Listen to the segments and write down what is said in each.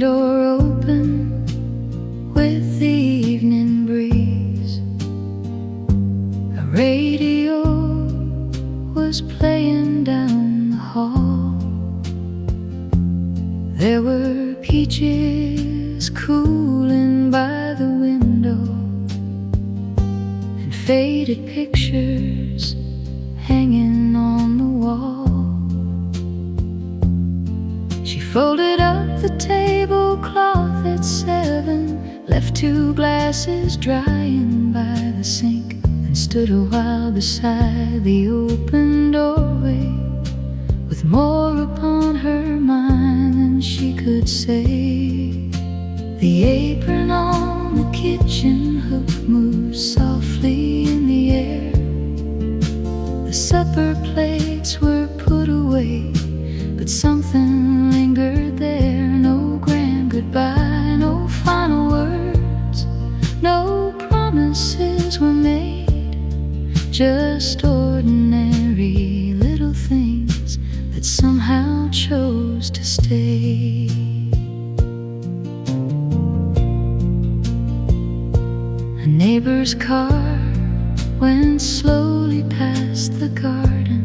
door open with the evening breeze. A radio was playing down the hall. There were peaches cooling by the window, and faded pictures hanging on the wall. She folded up the tablecloth at 7, left 2 glasses drying by the sink, and stood a while beside the open doorway, with more upon her mind than she could say. The apron on the kitchen hook moved softly in the air. The supper plates were put away, but something lingered there. No grand goodbye, no final words, no promises were made. Just ordinary little things that somehow chose to stay. A neighbor's car went slowly past the garden.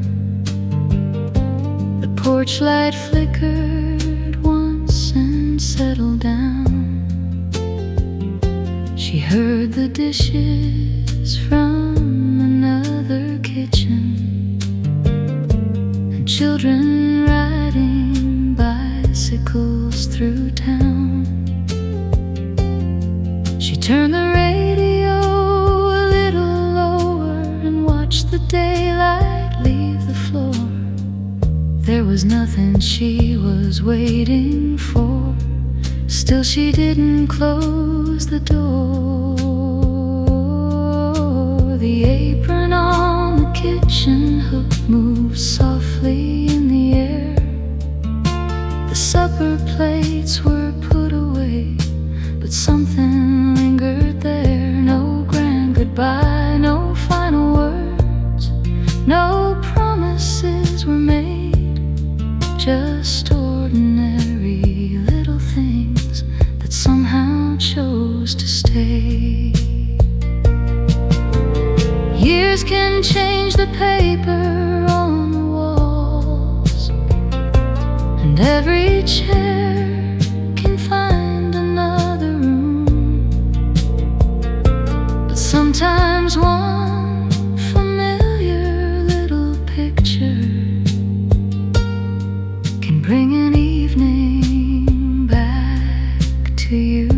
The porch light flickered once and settled down. She heard the dishes from another kitchen, and children riding bicycles through town. She turned the radio a little lower and watched the daylight leave the floor. There was nothing she was waiting for, still she didn't close the door. The apron on the kitchen hook moved softly in the air. The supper plates were put away, but something lingered there. No grand goodbye, no final words, no promises were made. Just ordinary little things that somehow chose to stay. Years can change the paper on the walls, and every chair can find another room. But sometimes one familiar little picture can bring an evening back to you.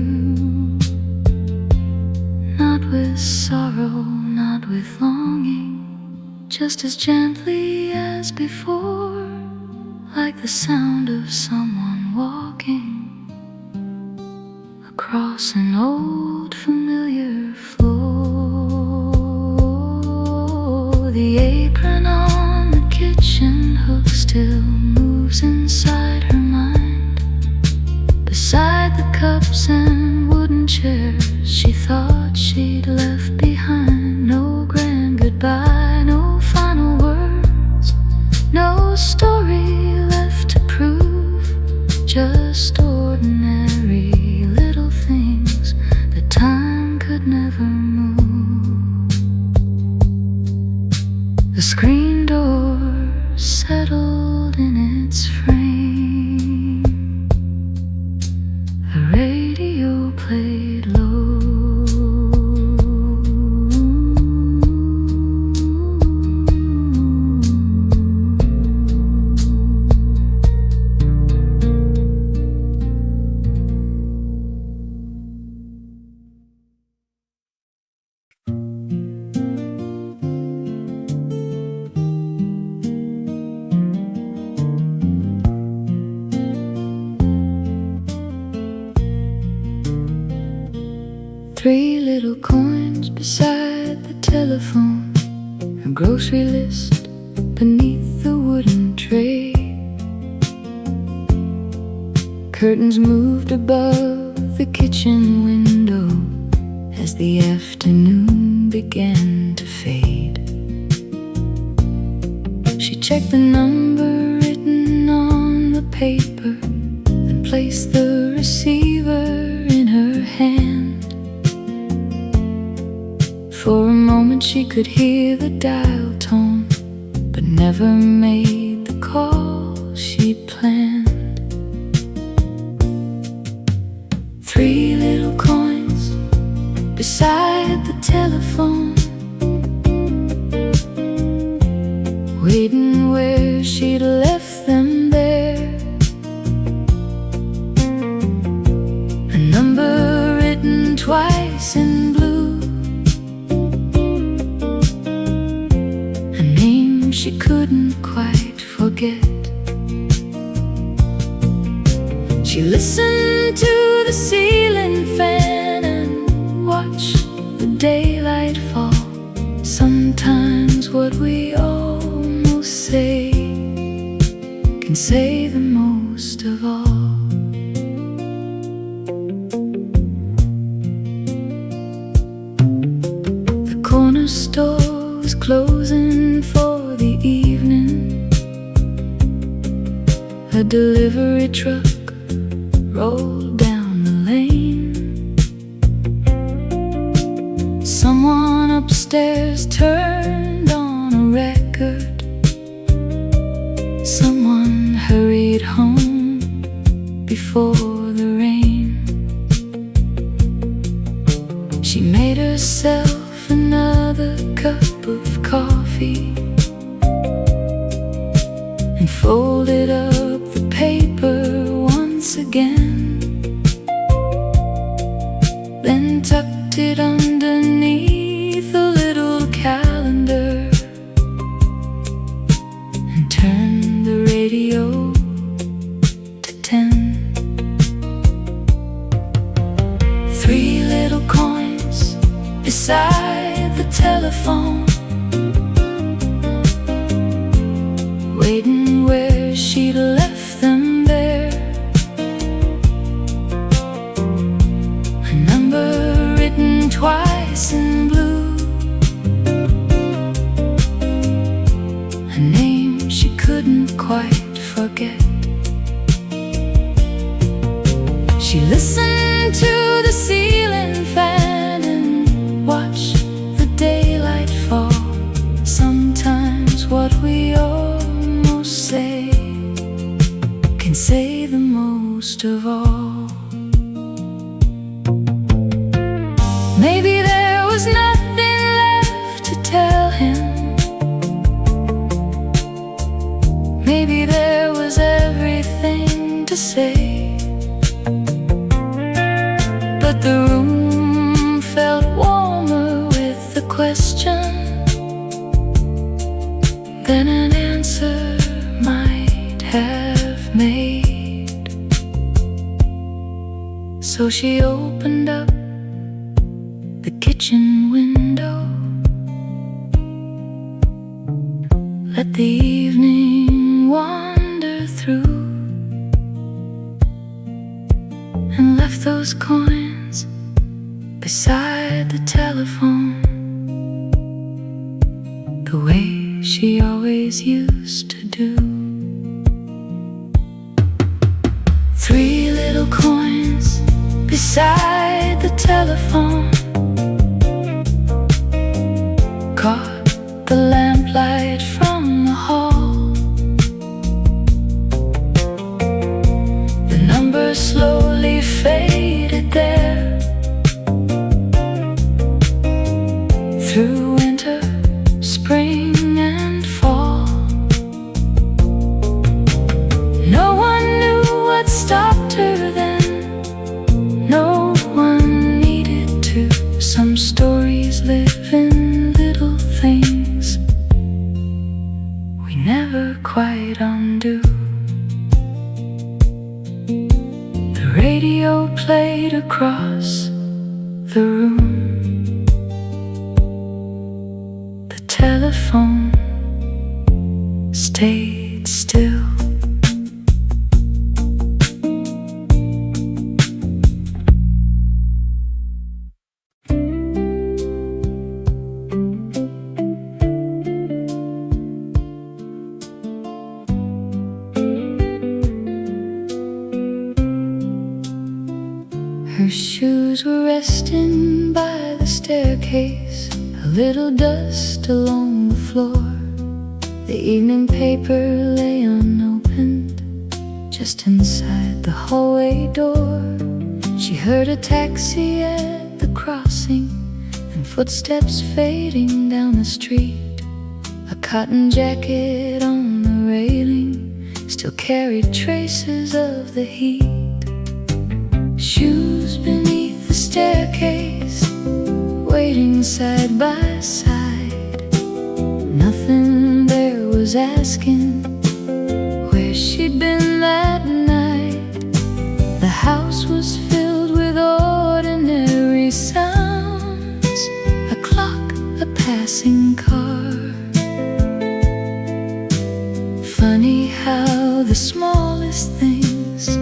Not with sorrow, not with longing, just as gently as before, like the sound of someone walking across an old familiar floor. The apron on the kitchen hook still moves inside her mind, beside the cups and wooden chairs she thought she'd left behind. No grand goodbye, no final words, no story left to prove. Just ordinary little things that time could never move. The screen door settled in its frame. The radio played low. Three little coins beside the telephone, a grocery list beneath the wooden tray. Curtains moved above the kitchen window as the afternoon began to fade. She checked the number written on the paper, then placed the receiver in her hand. For a moment she could hear the dial tone, but never made the call she planned. 3 little coins beside the telephone, waiting where she'd left them there. A number written twice in blue, a name she couldn't quite forget. She listened to the ceiling fan and watched the daylight fall. Sometimes what we almost say can say the most of all. The corner store was closing for the evening. A delivery truck rolled down the lane. Someone upstairs turned on a record. Someone hurried home before the rain. She made herself another cup of coffee and folded up the paper once again, then tucked it underneath a little calendar and turned the radio to 10. 3 little coins beside the telephone, waiting where she'd left them there. A number written twice in blue, a name she couldn't quite forget. She listened to the ceiling fan and watched the daylight fall. Sometimes what we almost say can say the most of all. Maybe there was nothing left to tell him. Maybe there was everything to say. But the room felt warmer with the question than an answer might have made. So she opened up the kitchen window, let the evening wander through, and left those coins beside the telephone, the way she always used to do. 3 little coins beside the telephone caught the lamplight from the hall. The number slowly faded there through winter, spring and fall. No one knew what stopped her then. No one needed to. Some stories live in little things we never quite undo. The radio played across the room. The telephone stayed still. Her shoes were resting by the staircase, a little dust along the floor. The evening paper lay unopened just inside the hallway door. She heard a taxi at the crossing and footsteps fading down the street. A cotton jacket on the railing still carried traces of the heat. Shoes beneath the staircase, waiting side by side. Nothing there was asking where she'd been that night. The house was filled with ordinary sounds, a clock, a passing car. Funny how the smallest things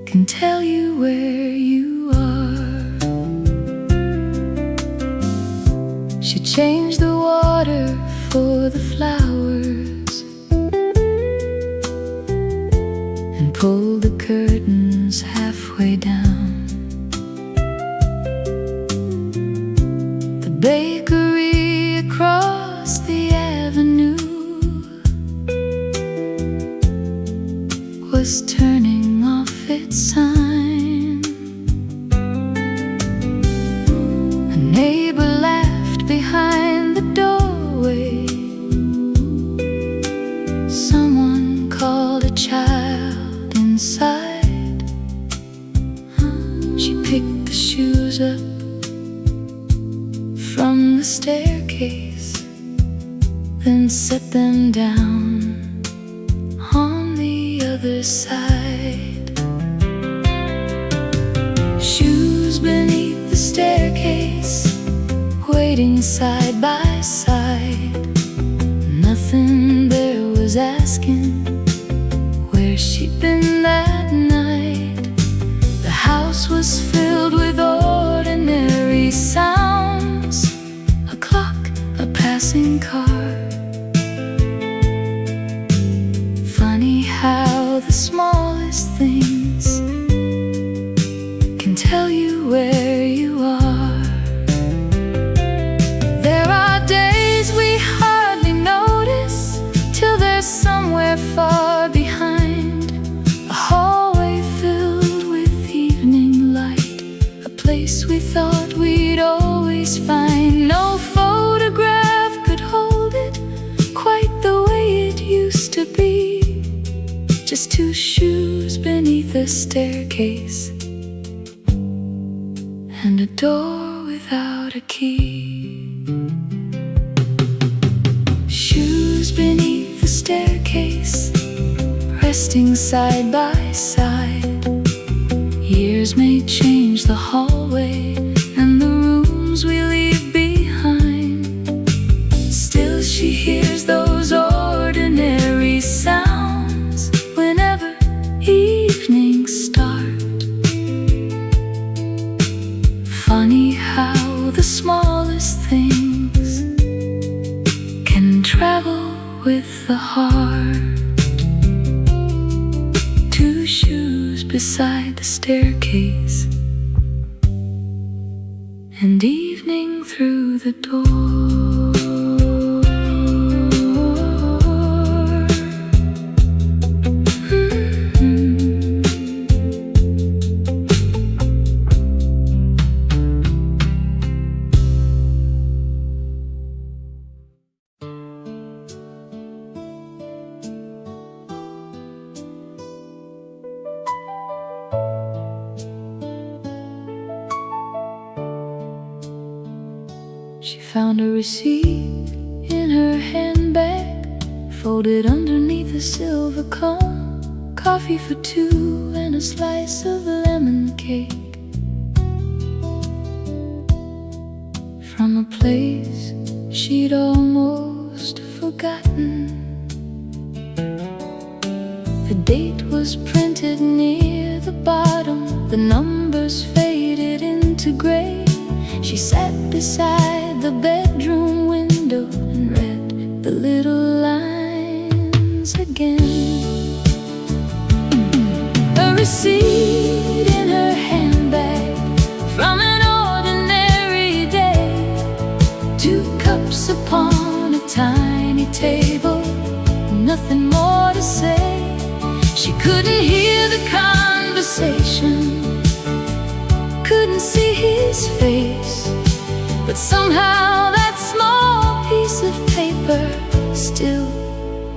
can tell you where you are. She changed the water for the flowers and pulled the curtains halfway down. The bakery across the avenue was turning off its sign. A neighbor laughed behind the doorway. Someone called a child inside. She picked the shoes up from the staircase, then set them down on the other side. Shoes beneath the staircase, waiting side by side. Nothing there was asking where she'd been that night. The house was filled with ordinary sounds, a clock, a passing car. Funny how the smallest things can tell you where you are. There are days we hardly notice till they're somewhere far behind. A hallway filled with evening light, a place we thought we'd always find. No photograph could hold it quite the way it used to be. Just two shoes beneath a staircase and a door without a key. Shoes beneath the staircase, resting side by side. Years may change the hallway and the rooms we leave behind. Still she hears those ordinary sounds whenever evenings start. Funny how the smallest things can travel with the heart. Two shoes beside the staircase and evening through the door. She found a receipt in her handbag, folded underneath a silver comb. Coffee for two and a slice of lemon cake from a place she'd almost forgotten. The date was printed near the bottom, the numbers faded into gray. She sat beside the bedroom window and read the little lines again. A receipt in her the conversation, couldn't see his face, but somehow that small piece of paper still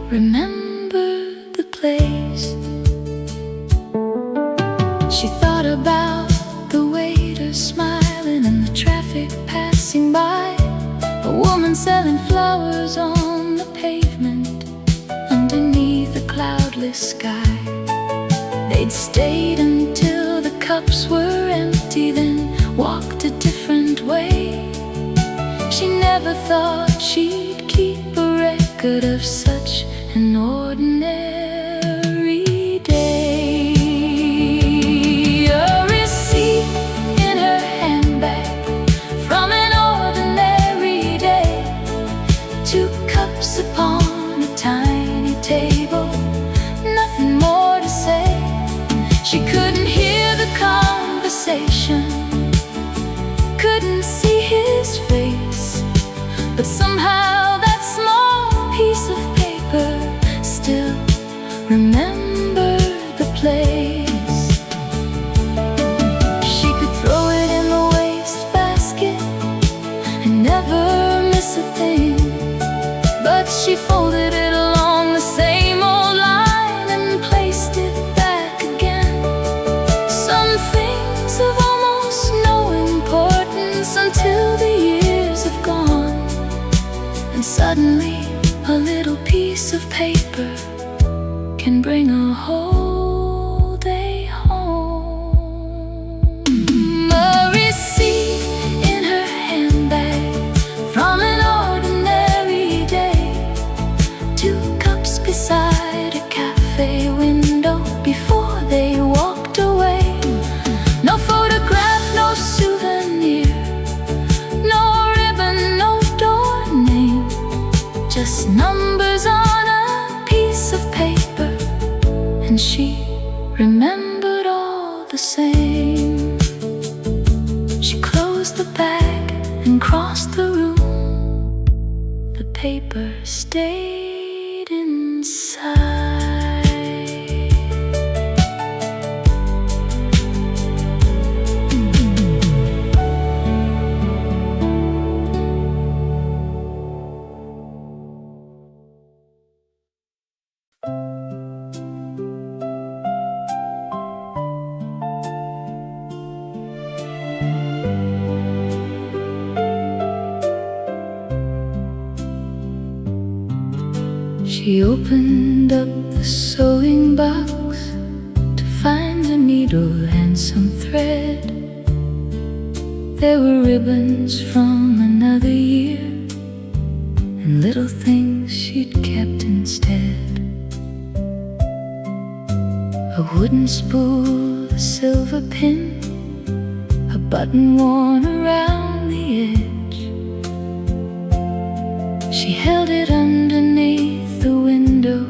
remembered the place. She thought about the waiter smiling and the traffic passing by, a woman selling flowers on the pavement underneath a cloudless sky. They'd stayed until the cups were empty, then walked a different way. She never thought she'd keep a record of such an ordinary day. A receipt in her handbag from an ordinary day. 2 cups upon a tiny table, nothing more to say. She couldn't hear the conversation, couldn't see his face, but somehow that small piece of paper still remembered the place. She could throw it in the wastebasket and never miss a thing, but she folded it along the same old line and placed it back again. Some things have almost no importance until the years have gone, and suddenly a little piece of paper can bring a whole day home. A receipt in her handbag from an ordinary day. 2 cups beside a cafe window before they walked away. No photograph, no souvenir, no ribbon, no door name, just numbers on a piece of paper, and she remembered all the same. She closed the bag and crossed the room. The paper stayed inside. She opened up the sewing box to find a needle and some thread. There were ribbons from another year and little things she'd kept instead. A wooden spool, a silver pin, a button worn around the edge. She held it underneath the window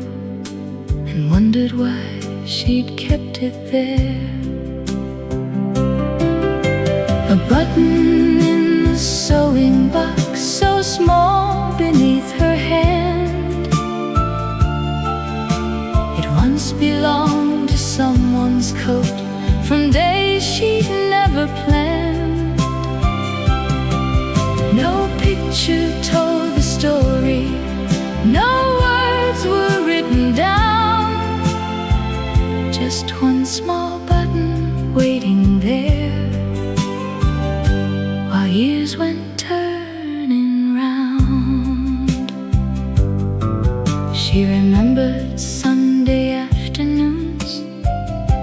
and wondered why she'd kept it there. A button in the sewing box, so small beneath her hand. It once belonged to someone's coat from days she'd never planned. No picture told the story, no words were written down, just one small button waiting there while years went turning round. She remembered Sunday afternoons,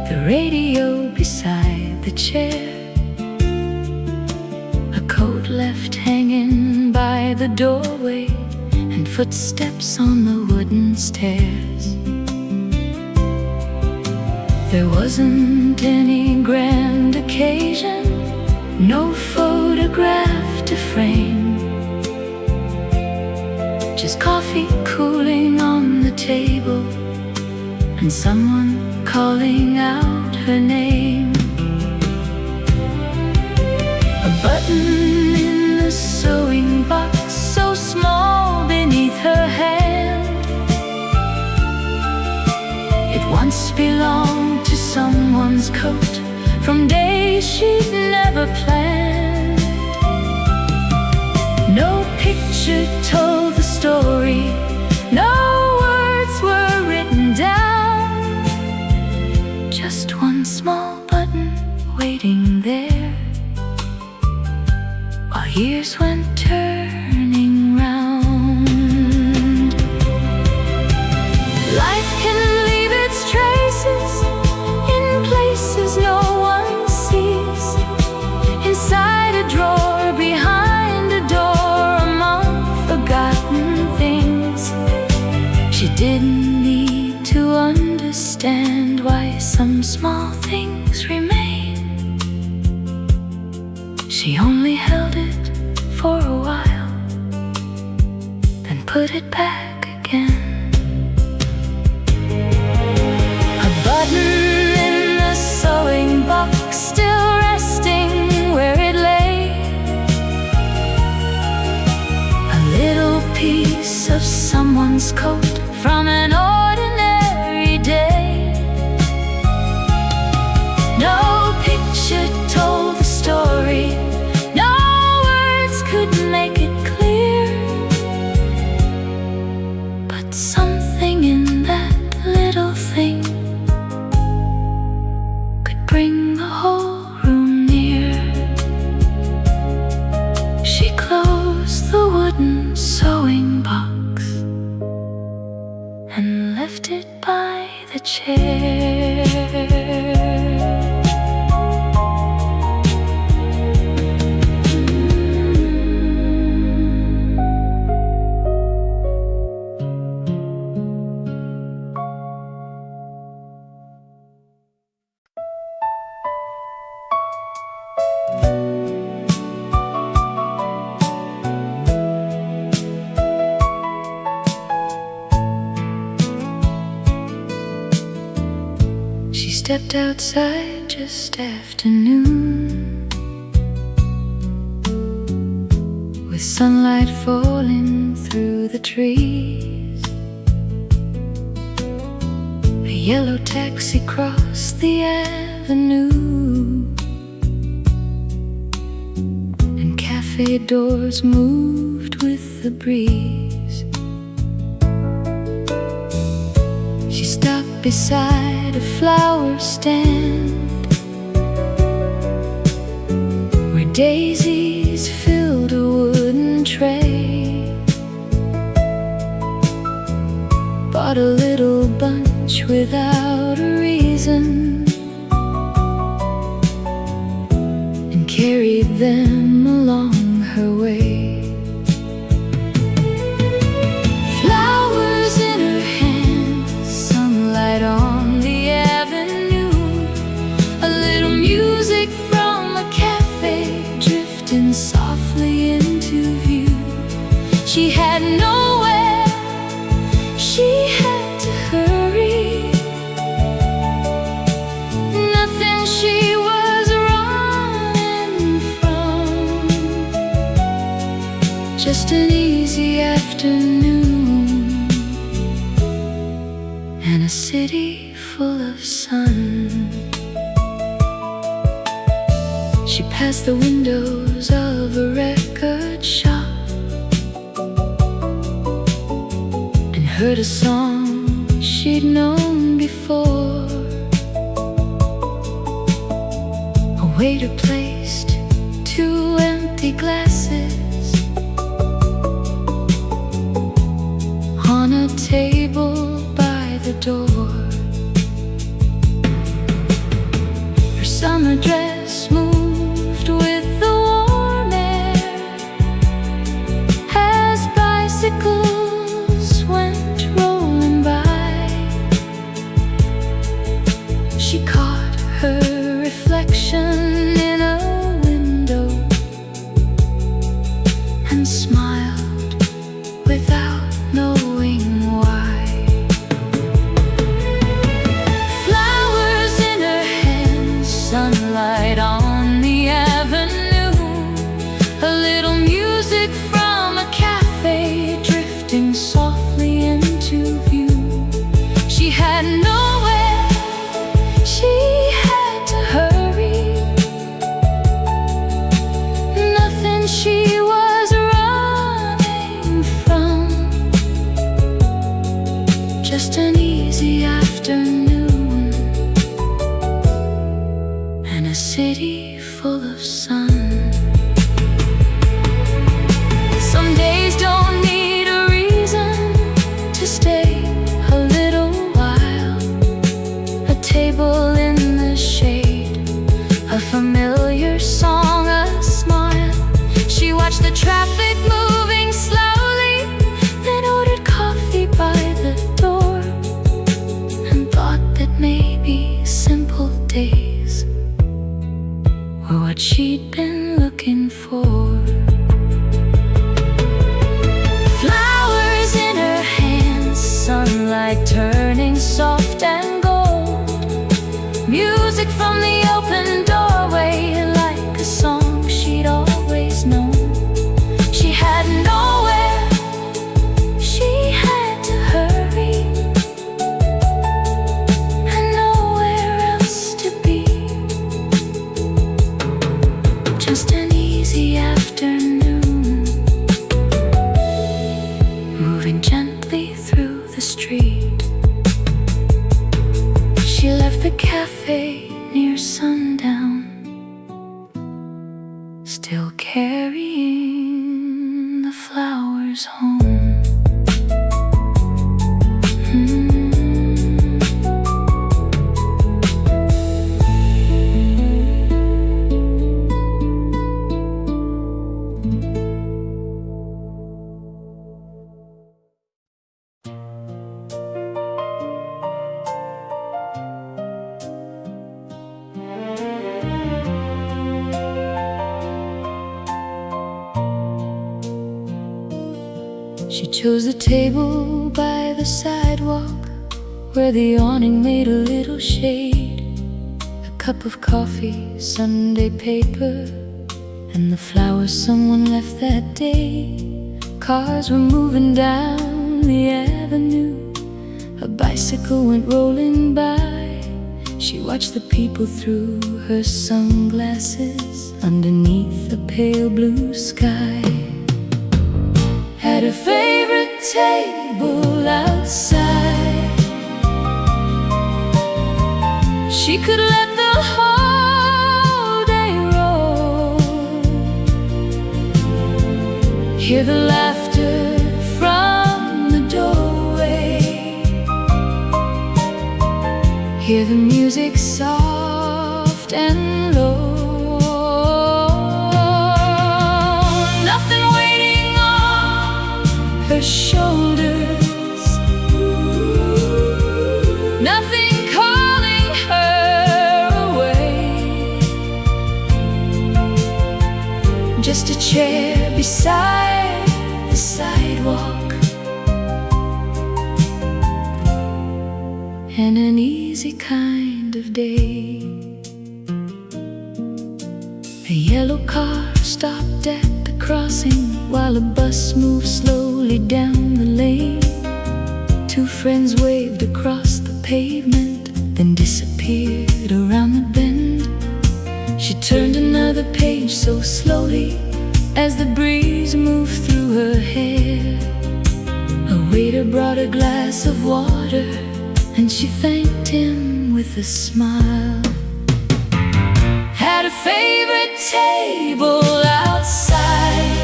the radio beside the chair, a coat left hanging by the doorway, and footsteps on the wooden stairs. There wasn't any grand occasion, no photograph to frame, just coffee cooling on the table and someone calling out her name. A button in the sewing box, so small beneath her hand. It once belonged to from days she'd never planned. No picture told the story, no words were written down, just one small button waiting there, while years went turning round. Life can leave its traces in places no one sees, inside a drawer, behind a door, among forgotten things. She didn't need to understand why some small things remain. She only held it for a while, then put it back again. A button in the sewing box, still resting where it lay, a little piece of someone's coat from an ordinary day. No picture told the story, no words could make it clear, but something in that little thing could bring the whole room near. She closed the wooden sewing box and left it by the chair. She stepped outside just after noon, with sunlight falling through the trees. A yellow taxi crossed the avenue, and cafe doors moved with the breeze. She stopped beside a flower stand where daisies filled a wooden tray. Bought a little bunch without a reason and carried them along her way. Flowers in her hands, sunlight on the avenue, a little music from a cafe drifting softly into view. She had nowhere, she had to hurry, nothing she was running from, just an easy afternoon and a city full of sun. She passed the windows of a record shop and heard a song she'd known before. A waiter placed 2 empty glasses on a table by the door. Her summer dress moved with the warm air as bicycles went rolling by. She caught her reflection in a window and smiled without knowing why. Flowers in her hands, sunlight on the avenue, a little music from a cafe drifting softly into view. She had nowhere, she had to hurry, city full of sun. Some days don't need a reason to stay a little while. A table in the shade, a familiar song, a smile. She watched the traffic moving slowly, then ordered coffee by the door, and thought that maybe simple days were what she'd been looking for. Flowers in her hands, sunlight turning soft and gold, music from the open doorway like a song she'd always known. She had nowhere, she had to hurry, and nowhere else to be. Just an easy afternoon, moving gently through the street. She left the cafe near sundown, still carrying the flowers home. She chose a table by the sidewalk where the awning made a little shade. A cup of coffee, Sunday paper, and the flowers someone left that day. Cars were moving down the avenue, a bicycle went rolling by. She watched the people through her sunglasses underneath the pale blue sky. At her favorite table outside, she could let the whole day roll, hear the laughter from the doorway, hear the music soft and low. Nothing waiting on her shoulders, nothing calling her away, just a chair beside the sidewalk and an easy kind of day. A yellow car stopped at the crossing while a bus moved slowly down the lane. Two friends waved across the pavement, then disappeared around the bend. She turned another page so slowly as the breeze moved through her hair. A waiter brought a glass of water, and she thanked him with a smile. At a favorite table outside,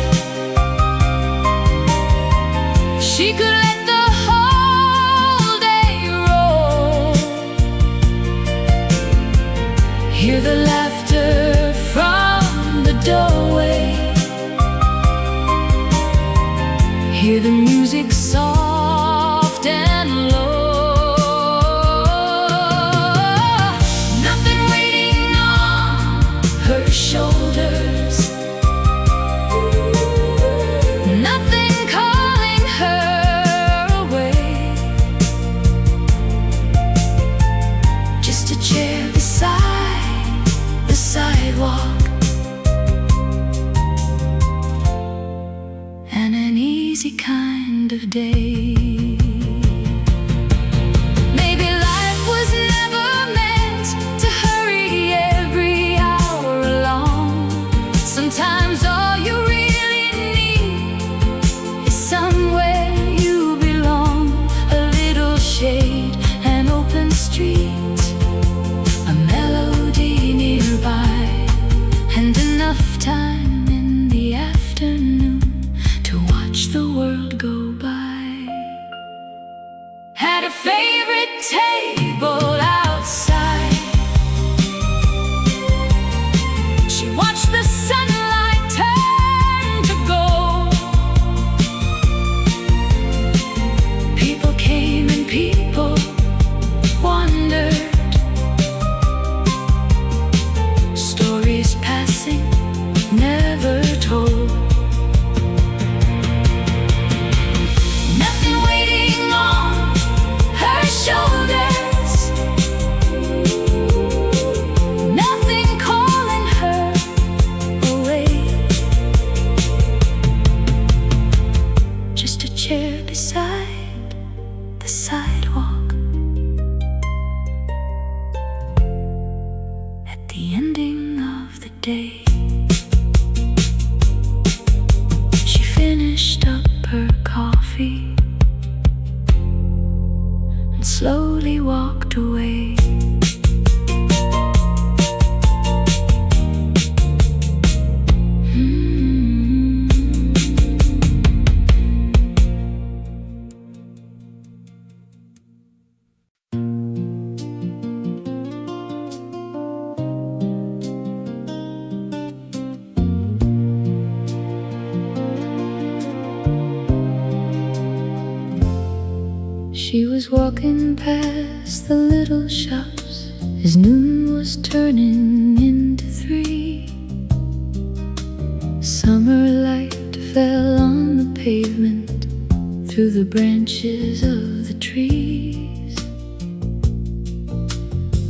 she could let the whole day roll, hear the laughter from the doorway, hear the music soft and low. Nothing waiting on her shoulders, nothing calling her away, just a chair beside the sidewalk and an easy kind of day. day. She finished up her coffee and slowly walked away. She was walking past the little shops as noon was turning into 3. Summer light fell on the pavement through the branches of the trees.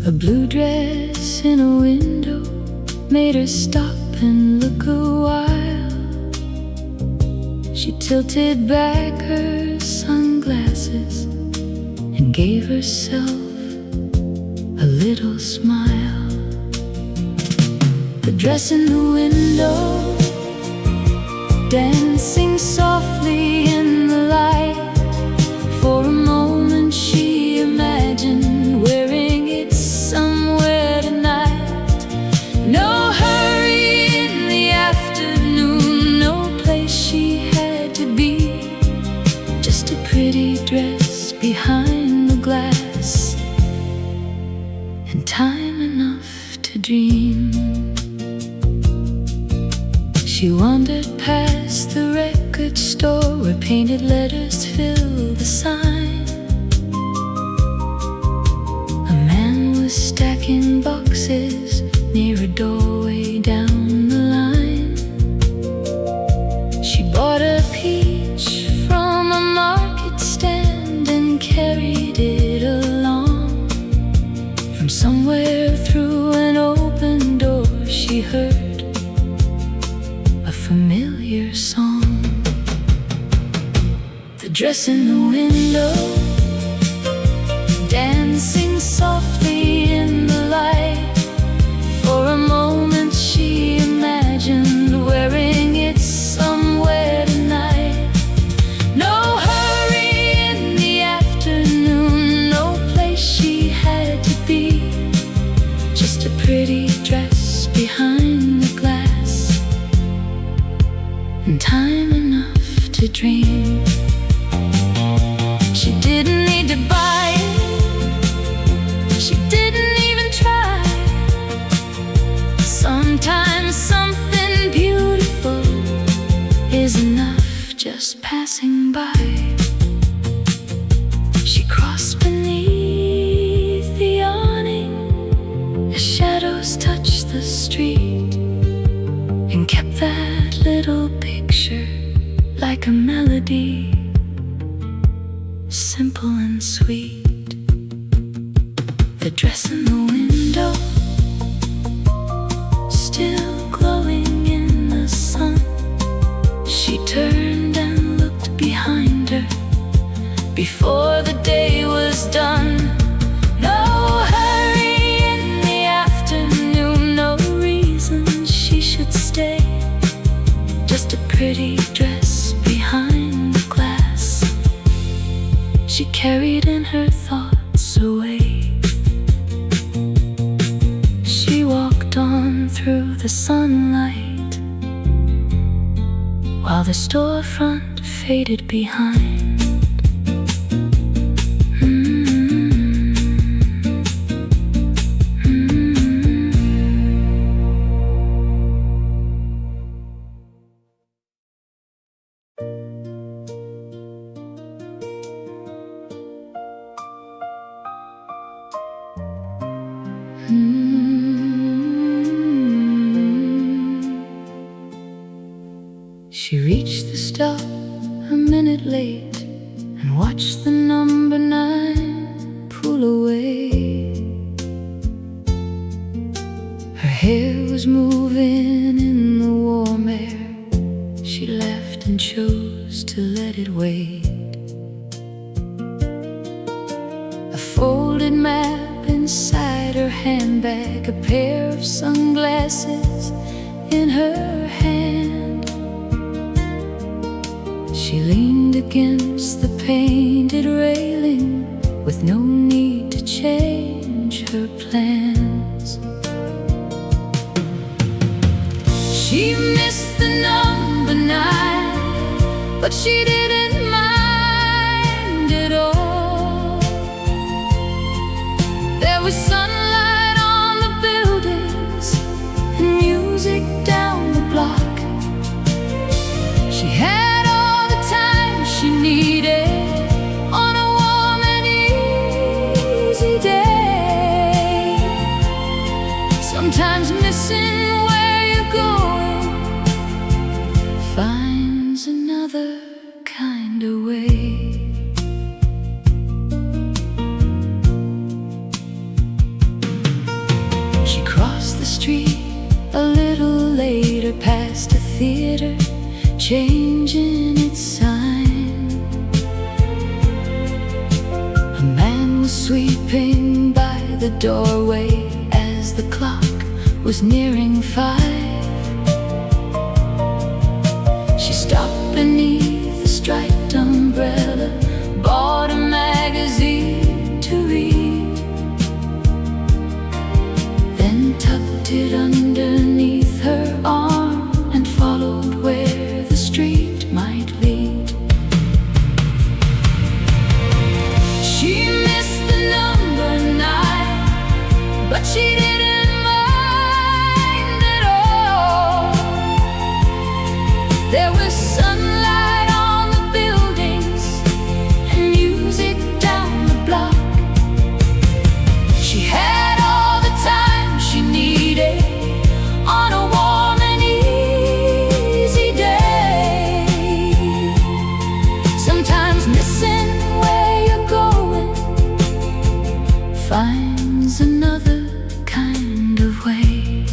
A blue dress in a window made her stop and look a while. She tilted back her sunglasses and gave herself a little smile. The dress in the window, dancing softly in the light. For a moment she imagined wearing it somewhere tonight. No hurry in the afternoon, no place she had to be. Just a pretty dress behind glass and time enough to dream. She wandered past the record store where painted letters fill the sign. A man was stacking boxes near a doorway down the line. She bought a peach from a market stand and carried it along. From somewhere through an open door she heard a familiar song. The dress in the window, dancing softly in the light. For a moment she imagined wearing it somewhere tonight. No hurry in the afternoon, no place she had to be. Just a pretty dress behind the glass and time enough to dream. She didn't need to buy it, she didn't even try. Sometimes something beautiful is enough just passing by. She crossed beneath the awning as shadows touched the street, and kept that little picture like a melody, simple and sweet. The dress in the window, still glowing in the sun. She turned and looked behind her before the day was done. No hurry in the afternoon, no reason she should stay. Just a pretty dress behind the glass she carried in her thoughts away. She walked on through the sunlight while the storefront faded behind. She reached the stop a minute late and watched the number 9 pull away. Her hair was moving in the warm air. She left and chose to let it wait. A folded map inside her handbag, a pair of sunglasses in her hand. She leaned against the painted railing with no need to change her plans. She missed the number 9, but she didn't mind at all. There was sunlight on the buildings and music down the block. She had all the time she needed on a warm and easy day. Sometimes missing where you're going finds another kind of way. She crossed the street a little later past a theater, changing its sign. A man was sweeping by the doorway as the clock was nearing 5. She stopped beneath a striped umbrella, bought a magazine to read, then tucked it underneath her arm and followed where the street might lead. She missed the number 9, but she didn't mind at all. There was sunlight on the buildings and music down the block. She had all the time she needed on a warm and easy day. Sometimes missing where you're going finds another kind of way.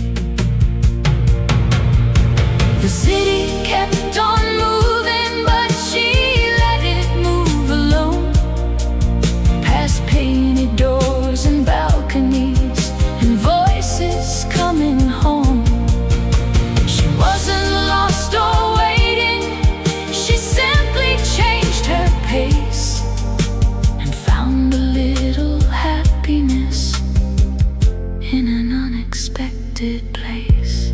The city kept on moving, but she let it move alone, past painted doors and balconies and voices coming home. She wasn't lost or waiting, she simply changed her pace and found a little happiness in an unexpected place.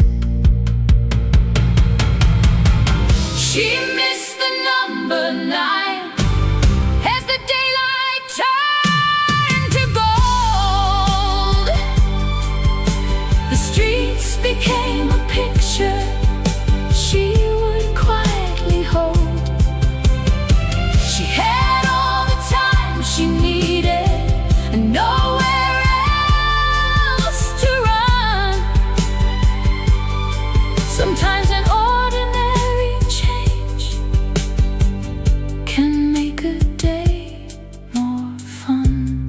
She missed the number 9 as the daylight turned to gold. The streets became a picture she would quietly hold. She had all the time she needed and nowhere else to run. Sometimes an ordinary change can make a day more fun.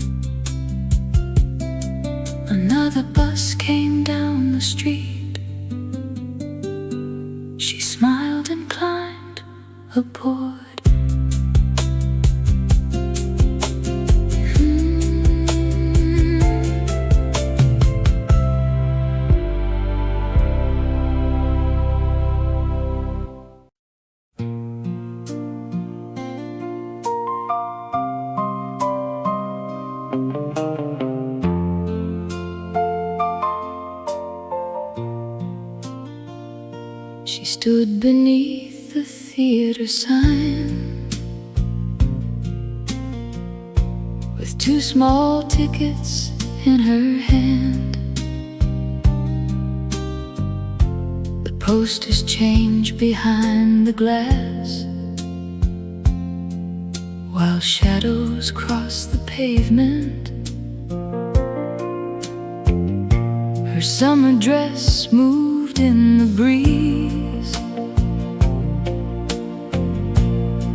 Another bus came down the street. She smiled and climbed aboard. She stood beneath the theater sign with 2 small tickets in her hand. The posters change behind the glass while shadows cross the pavement. Her summer dress moved in the breeze.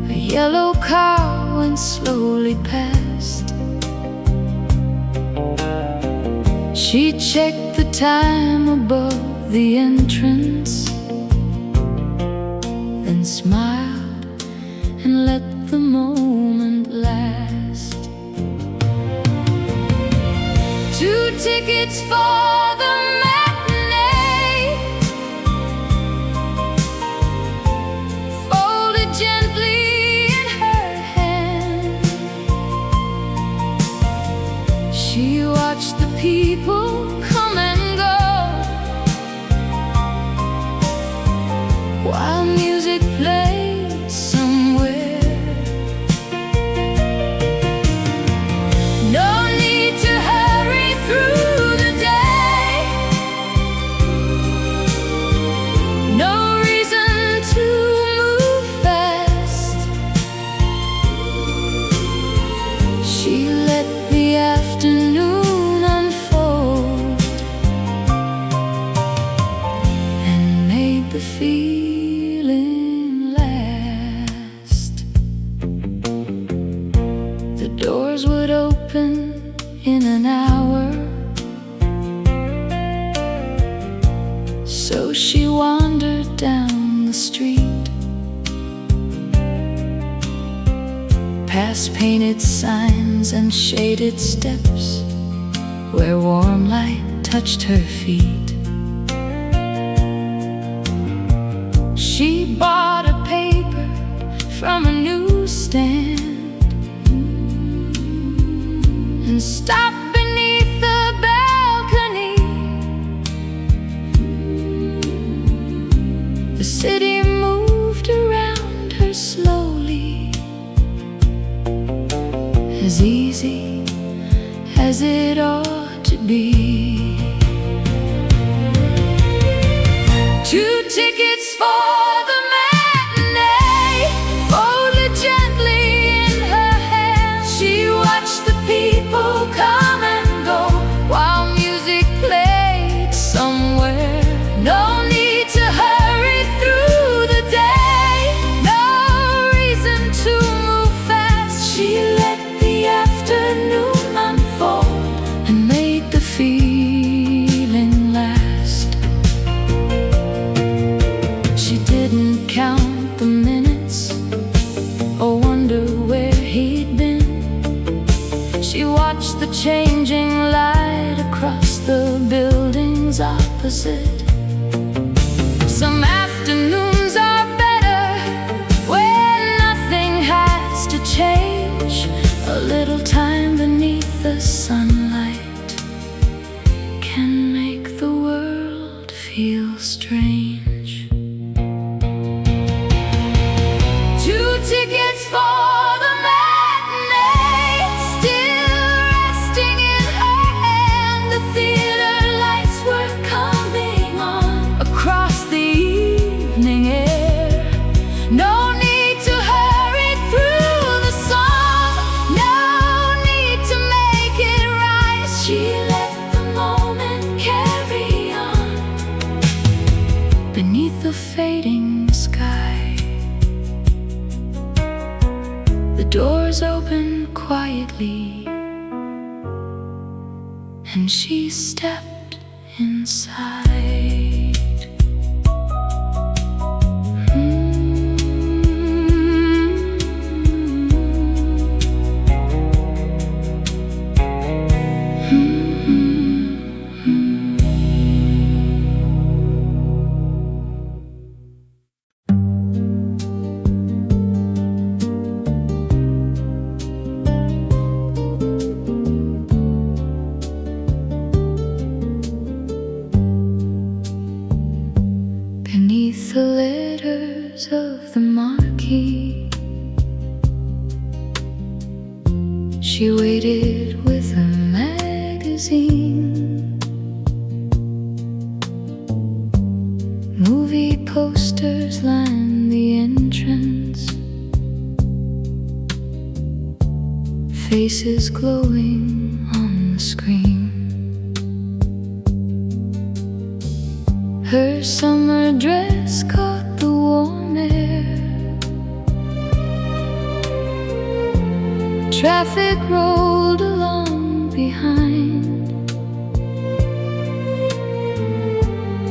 A yellow car went slowly past. She checked the time above the entrance, then smiled and let the moment last. 2 tickets for the Matinee. while music played somewhere. No need to hurry through the day, no reason to move fast. She let the afternoon unfold and made the feeling last. The doors would open in an hour, so she wandered down the street, past painted signs and shaded steps where warm light touched her feet. She bought a paper from a newsstand and stopped beneath the balcony. The city moved around her slowly, as easy as it ought to be. 2 tickets for the matinee, folded gently in her hand. She watched the people come and go while music played somewhere. No need to hurry through the day, no reason to move fast. She let the afternoon unfold and made the feeling last. She didn't count the minutes or wonder where he'd been. She watched the changing light across the buildings opposite. Some afternoons are better when nothing has to change. A little time beneath the sunlight can make the world feel strange. 2 tickets for the matinee, still resting in her hand. The theater lights were coming on across the evening air. No need to hurry through the song, no need to make it right. She let the moment carry on beneath the fading sky. The doors opened quietly and she stepped inside. Beneath the letters of the Marquee, she waited with a magazine. Movie posters lined the entrance, faces glowing on the screen. Her summer dress caught the warm air. Traffic rolled along behind.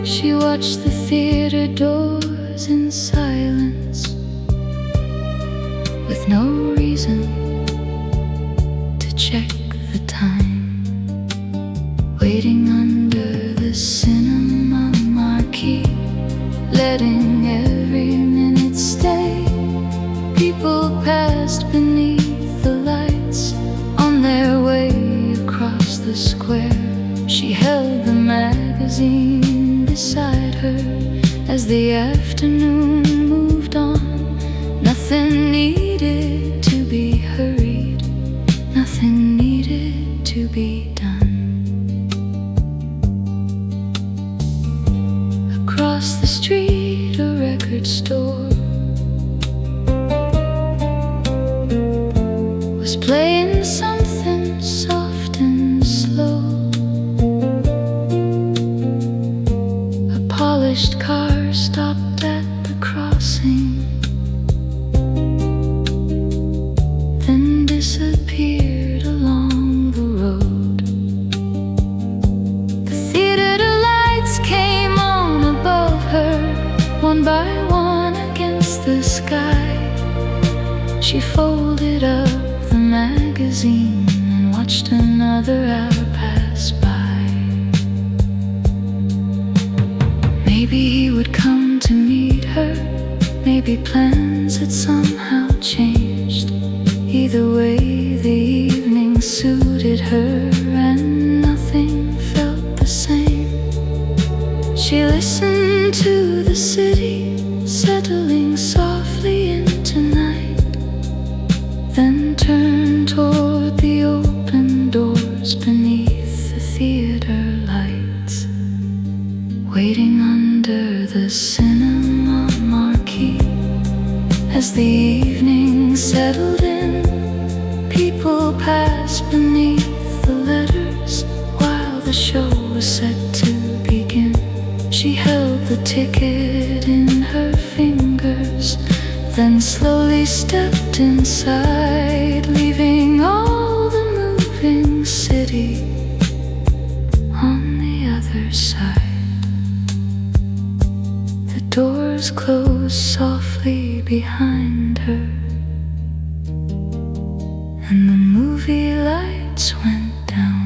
She watched the theater doors in silence, with no reason to check the time. Waiting under the cinema marquee, letting every minute stay. People passed beneath the lights on their way across the square. She held the magazine beside her As the afternoon moved on, nothing needed to be hurried, nothing needed to be done. Across the street, a record store was playing something soft and slow. A polished car stopped at the crossing, then disappeared along the road. The theater lights came on above her, one by one against the sky. She folded up the magazine and watched another hour pass by. Maybe he would come to meet her, maybe plans had somehow changed. Either way, the evening suited her and nothing felt the same. She listened to the city settling softly into night, then turned toward the open doors beneath the theater lights, waiting under the cinema marquee. As the evening settled in, people passed beneath the letters while the show was set to begin. She held the ticket in her fingers, then slowly stepped inside, leaving all the moving city on the other side. The doors closed softly behind her, and the movie lights went down.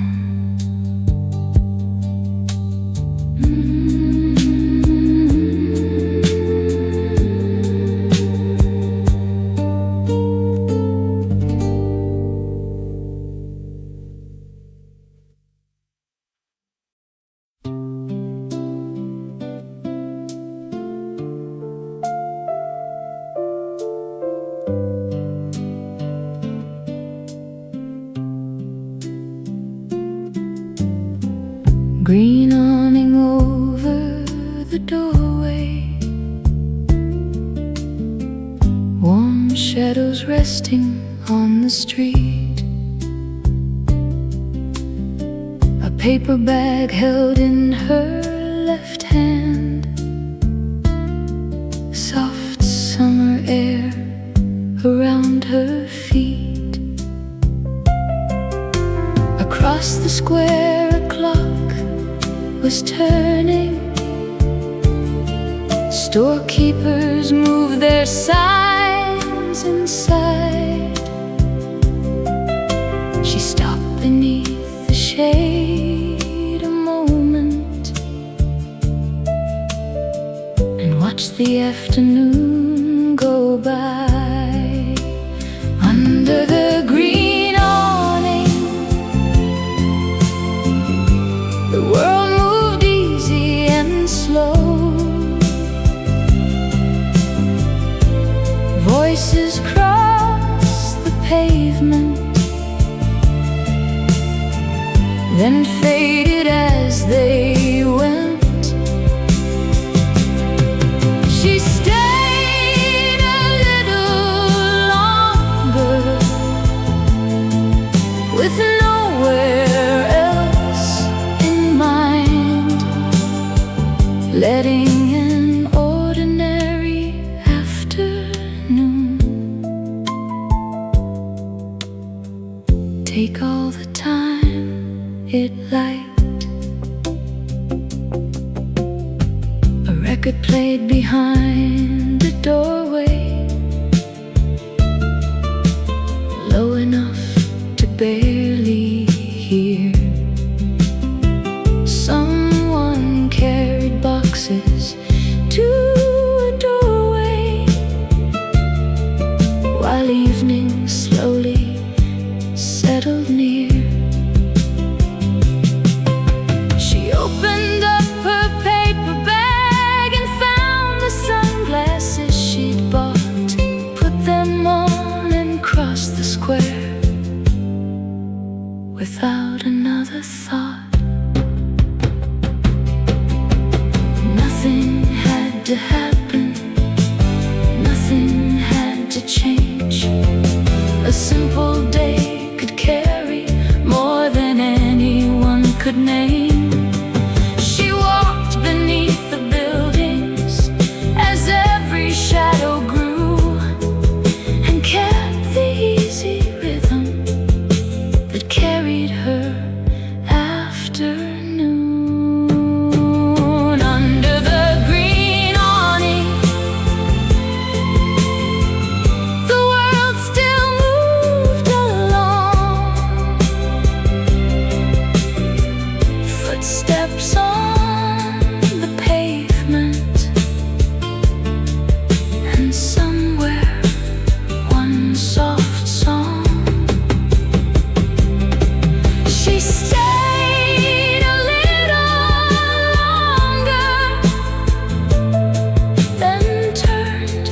Green awning over the doorway, warm shadows resting on the street. A paper bag held in her left hand, soft summer air around her feet. Across the square, a clock was turning. Storekeepers moved their signs inside. She stopped beneath the shade a moment and watched the afternoon go by. Under the green awning, the world slow. Voices crossed the pavement, then faded as they went. She stayed a little longer, with nowhere else in mind, letting an ordinary afternoon take all the time it liked. A record played behind the doorway, low enough to barely hear. Someone carried boxes to a doorway, while evening slowly settled near. She opened up her paper bag and found to happen, nothing had to change. A simple day could carry more than anyone could name. She walked beneath the buildings as every shadow grew, and kept the easy rhythm that carried her afternoon. Under the green awning, the world still moved along. Footsteps on the pavement, and somewhere one soft song. She stayed a little longer, then turned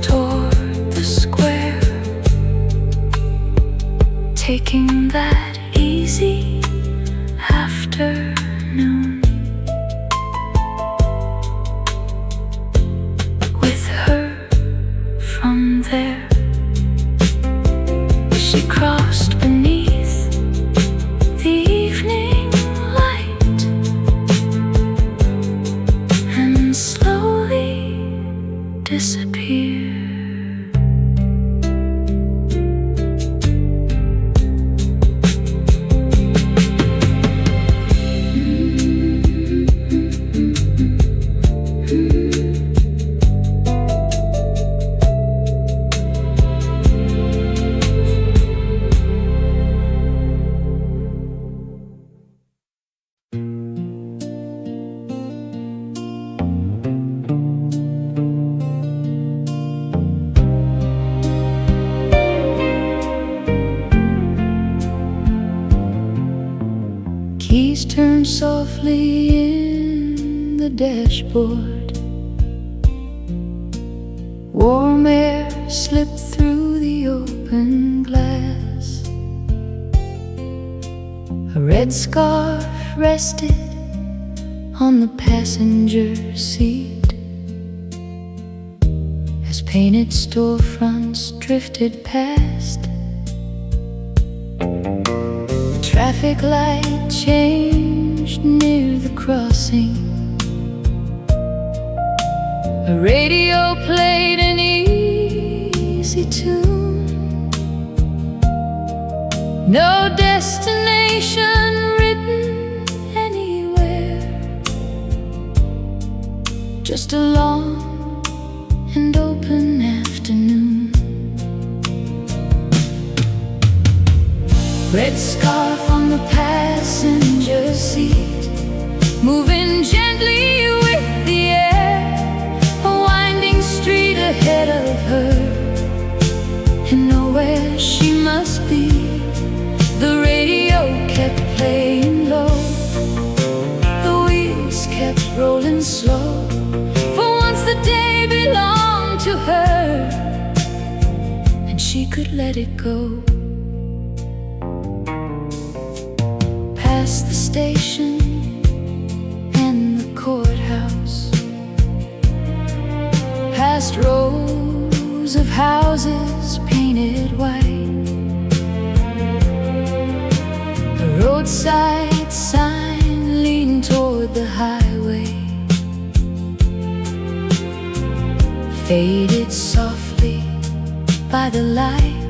toward the square, taking that easy afternoon with her from there. She crossed beneath the evening light and slowly disappeared. Keys turn softly in the dashboard. Warm air slipped through the open glass. A red scarf rested on the passenger seat as painted storefronts drifted past. Traffic light changed near the crossing. A radio played an easy tune. No destination written anywhere, just a long and open afternoon. Red scarf on the passenger seat, moving gently with the air. A winding street ahead of her, and nowhere she must be. The radio kept playing low, the wheels kept rolling slow. For once the day belonged to her, and she could let it go. Past the station and the courthouse, past rows of houses painted white. The roadside sign leaned toward the highway, faded softly by the light.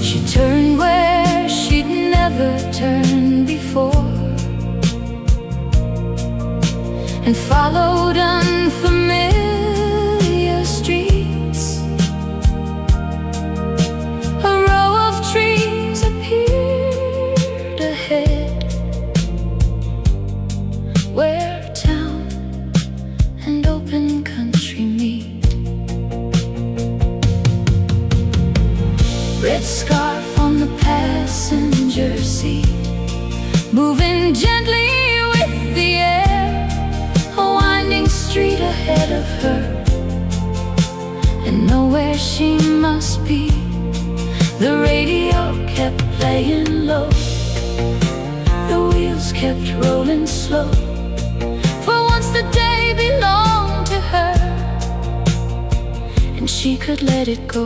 She turned where she'd never turned before, and followed unfamiliar streets. A row of trees appeared ahead, where town and open country meet. Red scarf on the passenger seat, moving gently with the air. A winding street ahead of her, and nowhere she must be. The radio kept playing low, the wheels kept rolling slow. For once the she could let it go.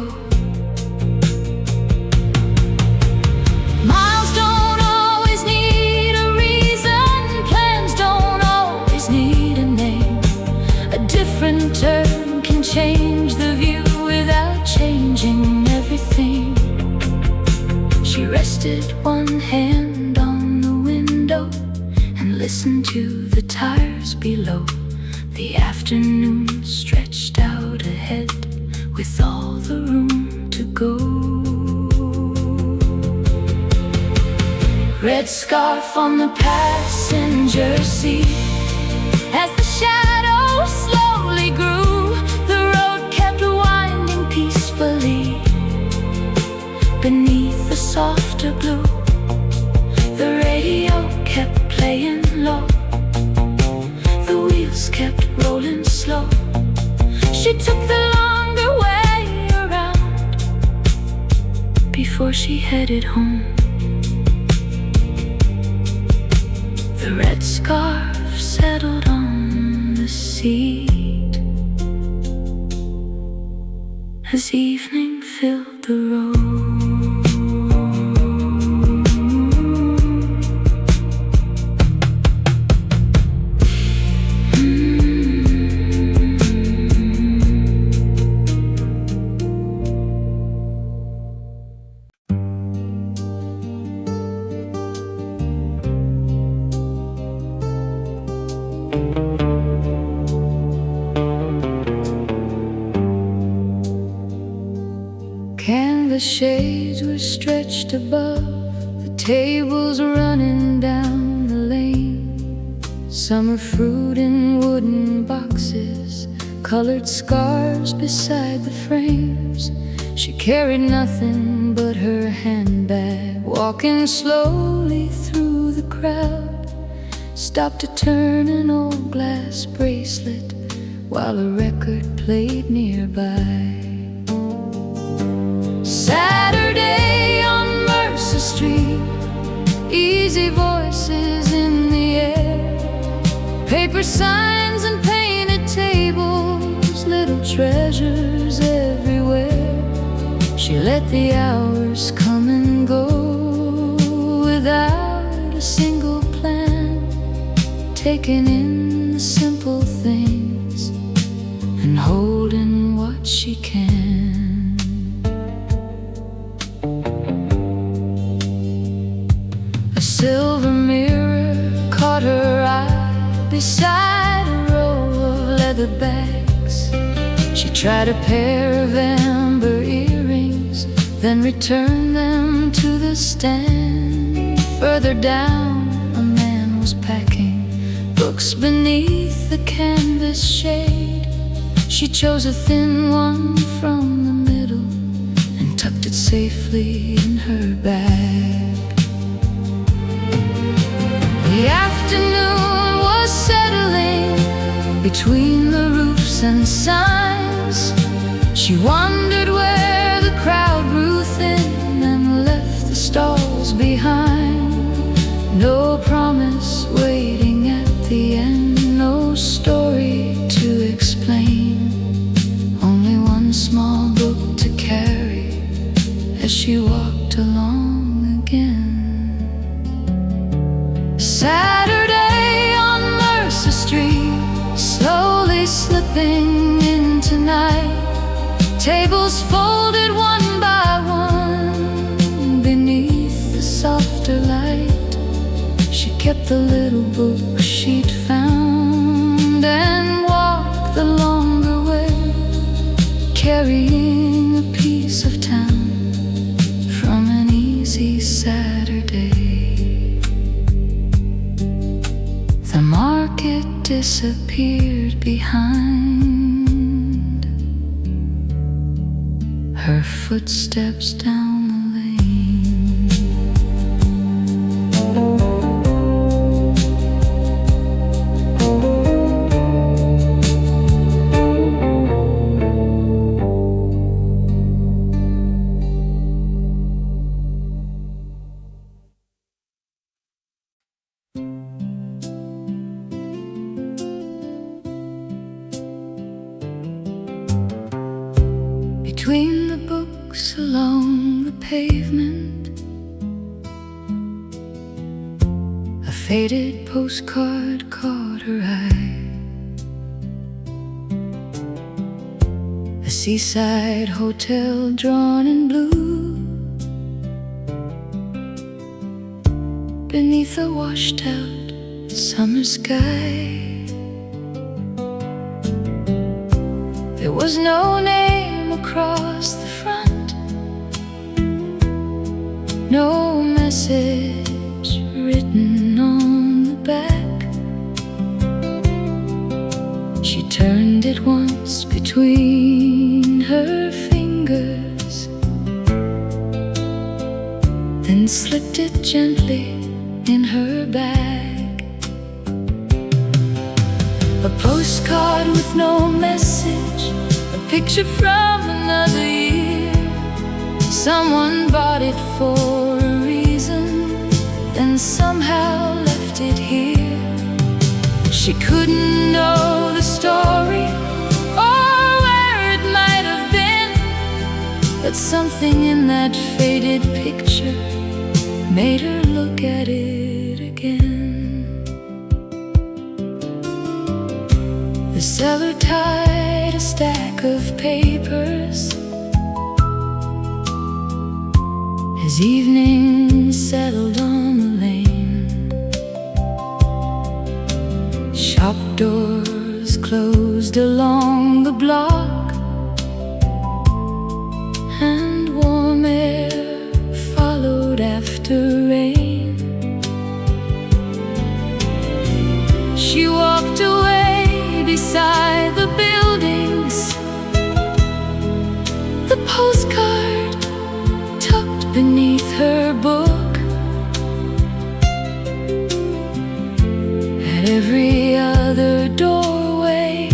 Miles don't always need a reason, plans don't always need a name. A different turn can change the view without changing everything. She rested one hand on the window and listened to the tires below. The afternoon stretched out ahead with all the room to go. Red scarf on the passenger seat. As the shadows slowly grew, the road kept winding peacefully beneath the softer blue. The radio kept playing low, the wheels kept rolling slow. She took the longer way around before she headed home. The red scarf settled on the seat as evening filled the road. The shades were stretched above, the tables running down the lane. Summer fruit in wooden boxes, colored scarves beside the frames. She carried nothing but her handbag, walking slowly through the crowd. Stopped to turn an old glass bracelet while a record played nearby. Saturday on Mercer Street, easy voices in the air, paper signs and painted tables, little treasures everywhere. She let the hours come and go without a single plan, taking in the simple things and holding what she can. Silver mirror caught her eye beside a row of leather bags. She tried a pair of amber earrings, then returned them to the stand. Further down, a man was packing books beneath the canvas shade. She chose a thin one from the middle and tucked it safely in her bag. The afternoon was settling between the roofs and signs. She wondered where the crowd grew thin and left the stalls behind. No promise waiting at the end, no story to explain, only one small book to carry as she walked along again. Saturday on Mercer Street, slowly slipping into night. Tables folded one by one beneath the softer light. She kept the little book she'd found and walked the longer way, carrying a piece of town from an easy Saturday. The market disappeared behind her footsteps down the lane. Between the books along the pavement, a faded postcard caught her eye. A seaside hotel drawn in blue, beneath a washed out summer sky. There was no name across the front, no message written on the back. She turned it once between her fingers, then slipped it gently in her bag. A postcard with no message, a picture from another year. Someone bought it for a reason, then somehow left it here. She couldn't know the story or where it might have been, but something in that faded picture made her look at it again. The seller tied a stack of papers as evening settled on the lane. Shop doors closed along the block, and warm air followed after rain. She walked away beside the buildings, the postcard tucked beneath her book. At every other doorway,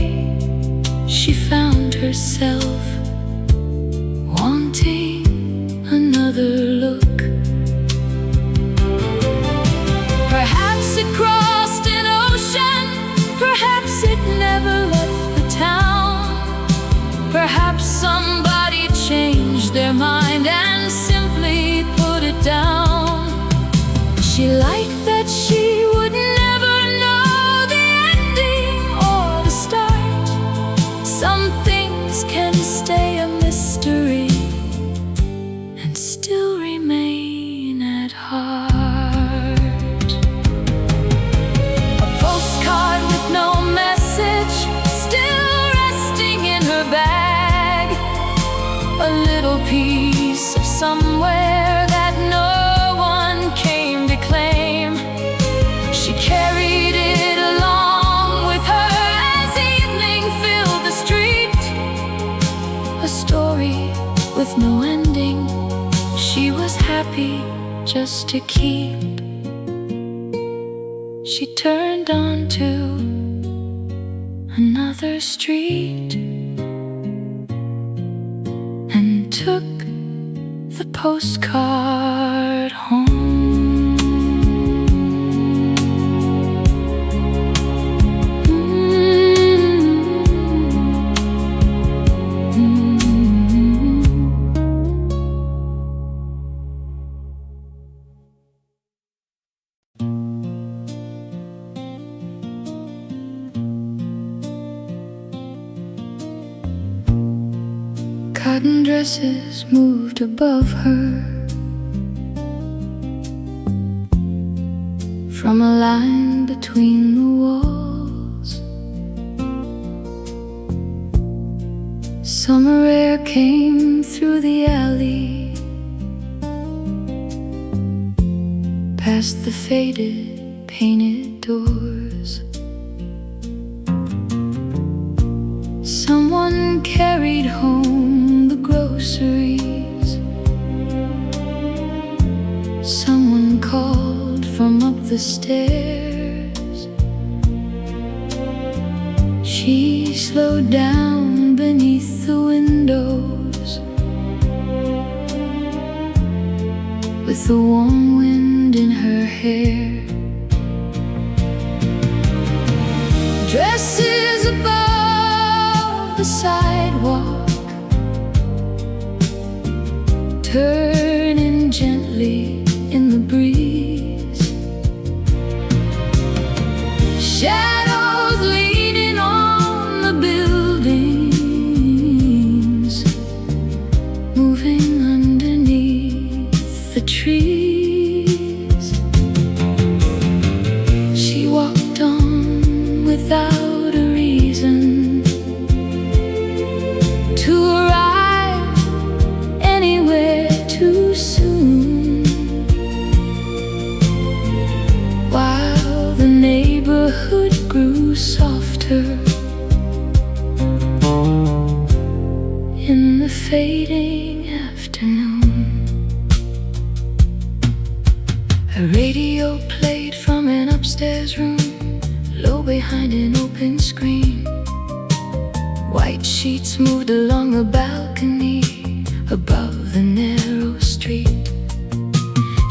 she found herself wanting another look. Perhaps it crossed an ocean, perhaps it never left the town. Perhaps somebody changed their mind and simply put it down. She liked that she would never know the ending or the start. Some things can stay a mystery and still remain at heart. A postcard with no message, still resting in her bag. A little piece of somewhere that no one came to claim. She carried it along with her as evening filled the street. A story with no ending, she was happy just to keep. She turned onto another street and took the postcard home. Cotton dresses moved above her from a line between the walls. Summer air came through the alley, past the faded painted doors. Someone carried home the groceries. Someone called from up the stairs. She slowed down beneath the windows, with the warm wind in her hair. Dresses above the sidewalk, turning gently in the breeze. Shadows leaning on the buildings, moving underneath the trees. She walked on without a reason to arrive anywhere too soon, while the neighborhood grew softer in the fading afternoon. A radio played from an upstairs room, low behind an open screen. White sheets moved along the balcony above the narrow street.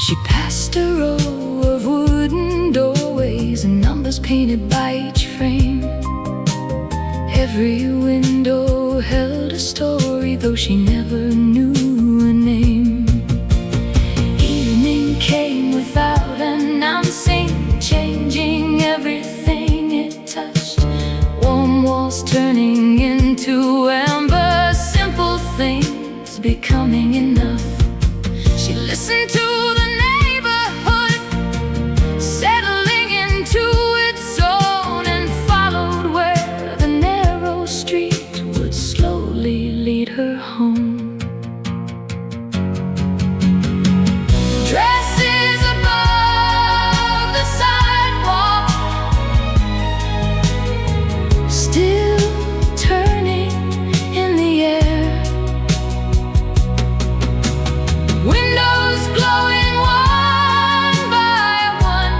She passed a row of wooden doorways and numbers painted by each frame. Every window held a story, though she never knew a name. Evening came without announcing, changing everything it touched. Warm walls turning into amber, simple things becoming enough. She listened to the neighborhood settling into its own, and followed where the narrow street would slowly lead her home. Dresses above the sidewalk, still turning in the air. Windows glowing one by one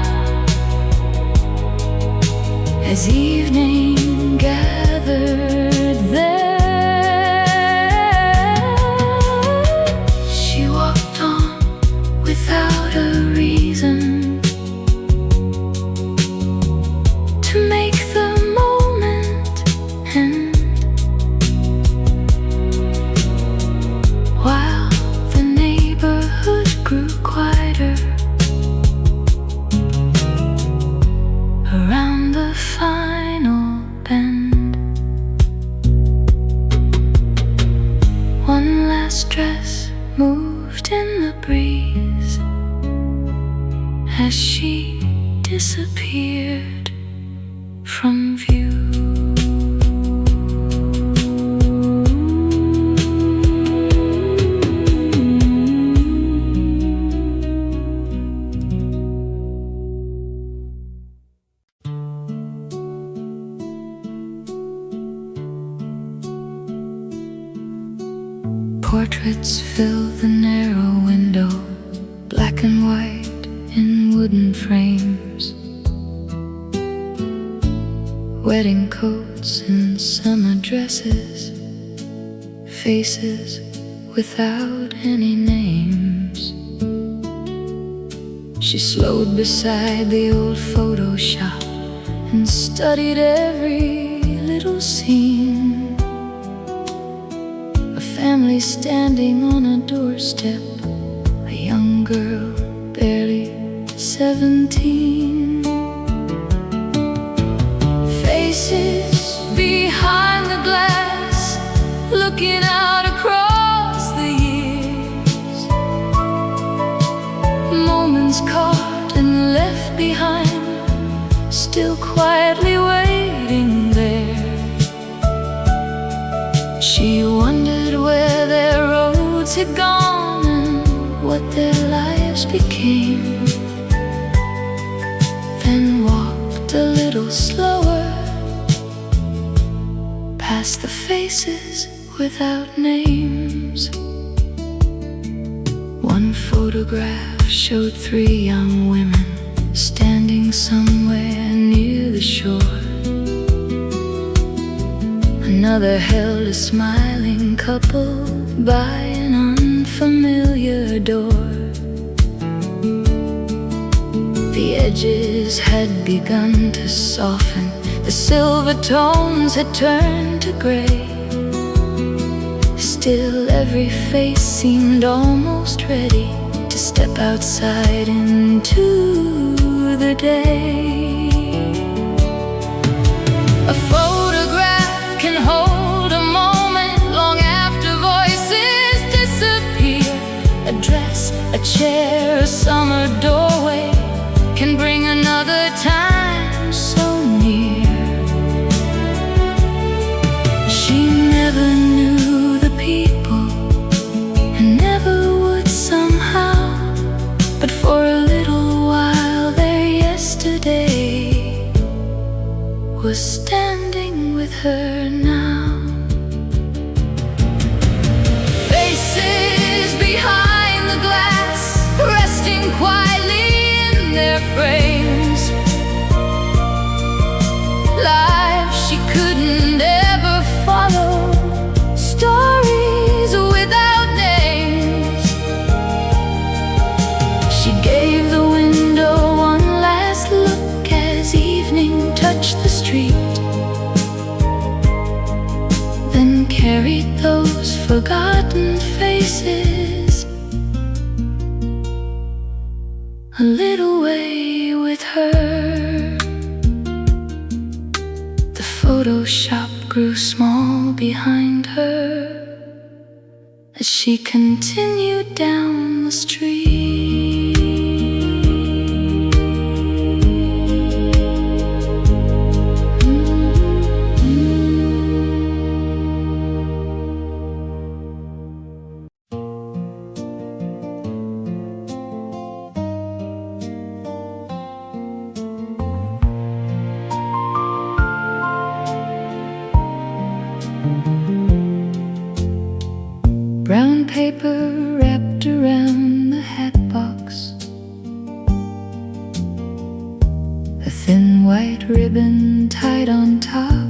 as evening gathered there. She walked on without a reason to make the moment end, while the neighborhood grew quieter around the final bend. One last dress moved in the breeze as she disappeared from view. Portraits fill the narrow window, black and white in wooden frames. Wedding coats and summer dresses, faces without any names. She slowed beside the old photo shop and studied every little scene. A family standing on a doorstep, a young girl barely 17. Faces behind the glass, looking out across the years. Moments caught and left behind, still quietly waiting there. She wondered where their roads had gone and what their lives became. Then walked a little slower past the faces without names. One photograph showed 3 young women standing somewhere near the shore. Another held a smiling couple by an unfamiliar door. The edges had begun to soften, the silver tones had turned to gray. Still every face seemed almost ready to step outside into the day. A photograph can hold a moment long after voices disappear. A dress, a chair, a summer doorway can bring another time so near. She never knew the people and never would somehow, but for a little while there yesterday was standing with her now. Faces behind the glass, resting quietly in their frames. Lives she couldn't ever follow, stories without names. She gave the window one last look as evening touched the street, then carried those forgotten faces a little way with her. The photo shop grew small behind her as she continued down the street. Brown paper wrapped around the hatbox, a thin white ribbon tied on top.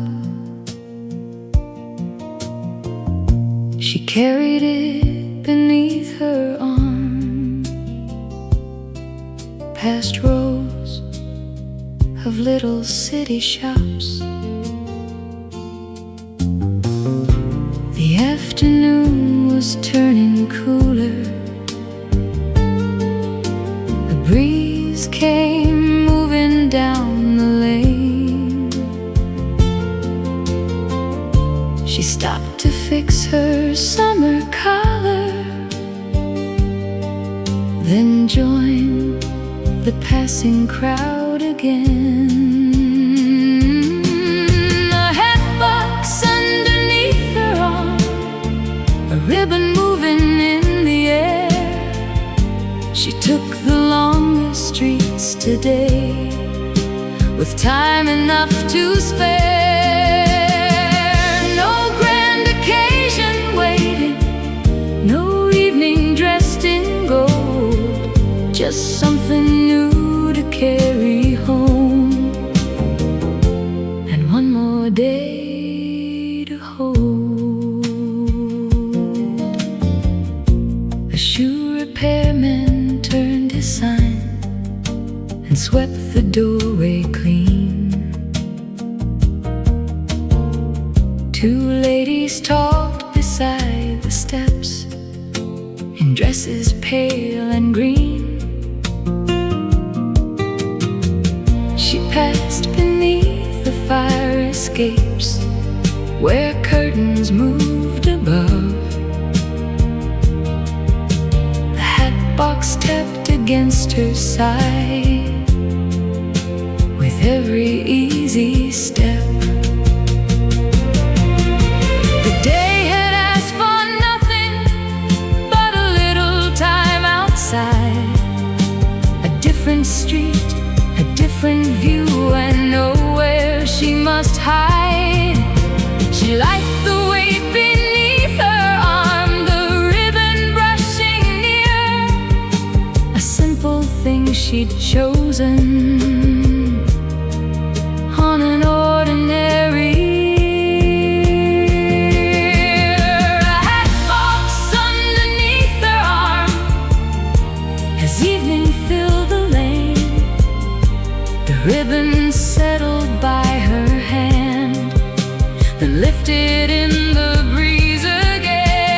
She carried it beneath her arm, past rows of little city shops. The afternoon was turning cooler. The breeze came moving down the lane. She stopped to fix her summer collar, then joined the passing crowd again. A hatbox underneath her arm, a ribbon moving in the air. She took the longest streets today, with time enough to spare. No grand occasion waiting, no evening dressed in gold, just something new to carry home, and one more day to hold. A shoe repairman turned his sign and swept the doorway clean. Two ladies talked beside the steps in dresses pale and green. She passed beneath the fire escapes where curtains moved above. The hatbox tapped against her side with every easy step. The day had asked for nothing but a little time outside, a different street, a different view, and nowhere she must hide. She liked the weight beneath her arm, the ribbon brushing near, a simple thing she'd chosen on an ordinary ear. A hatbox underneath her arm as evening filled the lane. The ribbon settled by her hand, then lifted in the breeze again.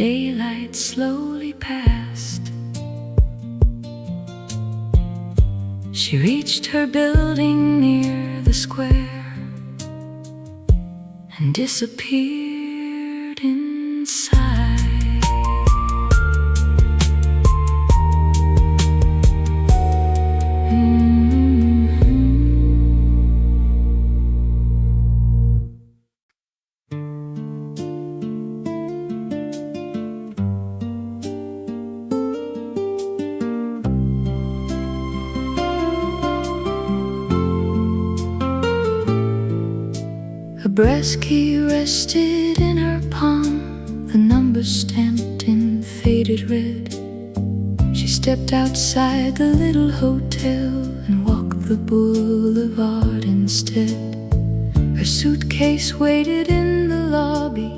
daylight slowly passed. She reached her building near the square and disappeared inside. A brass key rested in her palm, the numbers stamped in faded red. She stepped outside the little hotel and walked the boulevard instead. Her suitcase waited in the lobby.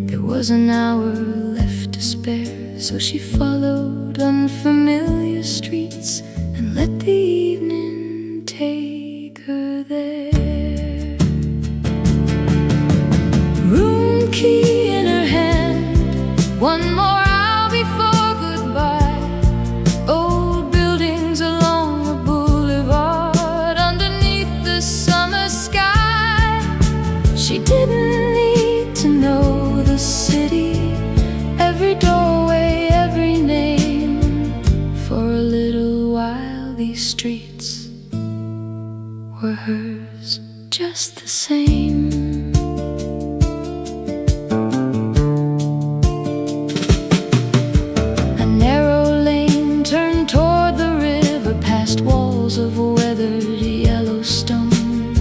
There was an hour left to spare, so she followed unfamiliar streets and let the evening take her there. Room key in her hand, one more hour before goodbye. Old buildings along the boulevard, underneath the summer sky. She didn't need to know the city, every doorway, every name. For a little while these streets were hers just the same. Of weathered yellow stone,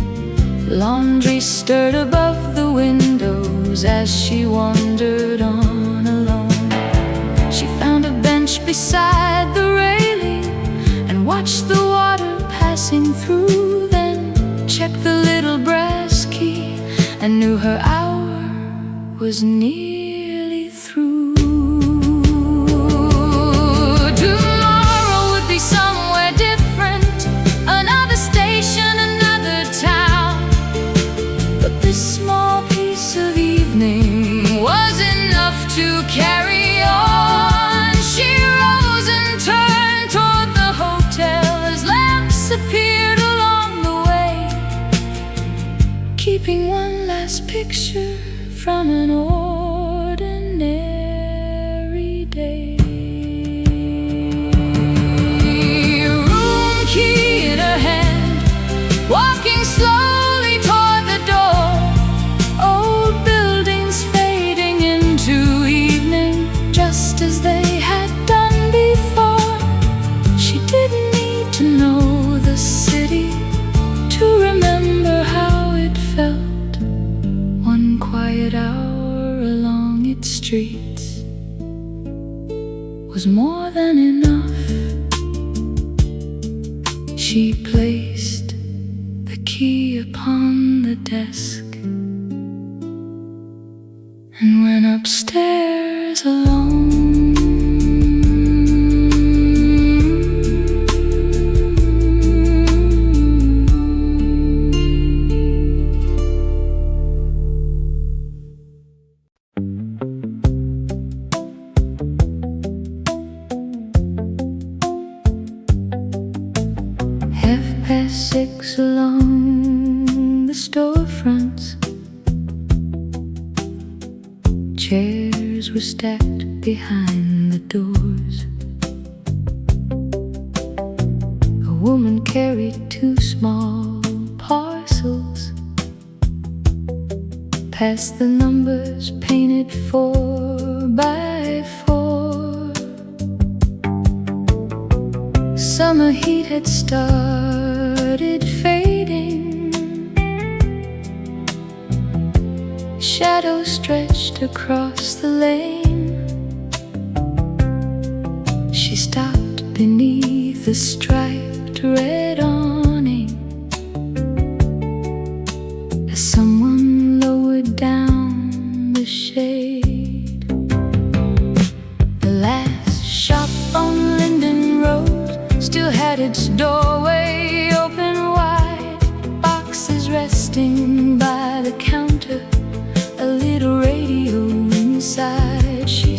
laundry stirred above the windows as she wandered on alone. She found a bench beside the railing and watched the water passing through, then checked the little brass key and knew her hour was nearly through. Tomorrow would be somewhere different, another station, another town. But this small piece of evening was enough to carry on. She rose and turned toward the hotel as lamps appeared along the way, keeping one last picture from an ordinary day. Room key in her hand, walking slowly toward the door. Old buildings fading into evening, just as they had done before. She didn't need to know the city to remember how it felt. One quiet hour along its streets was more than enough. She placed the key upon the desk and went upstairs alone. Past 6 along the storefronts, chairs were stacked behind the doors. A woman carried 2 small parcels, past the numbers painted 4 by 4. Summer heat had started fading, shadows stretched across the lane. She stopped beneath the striped red awning as someone lowered down the shade. The last shop on Linden Road still had its doorway open wide, boxes resting by the counter, a little radio inside. She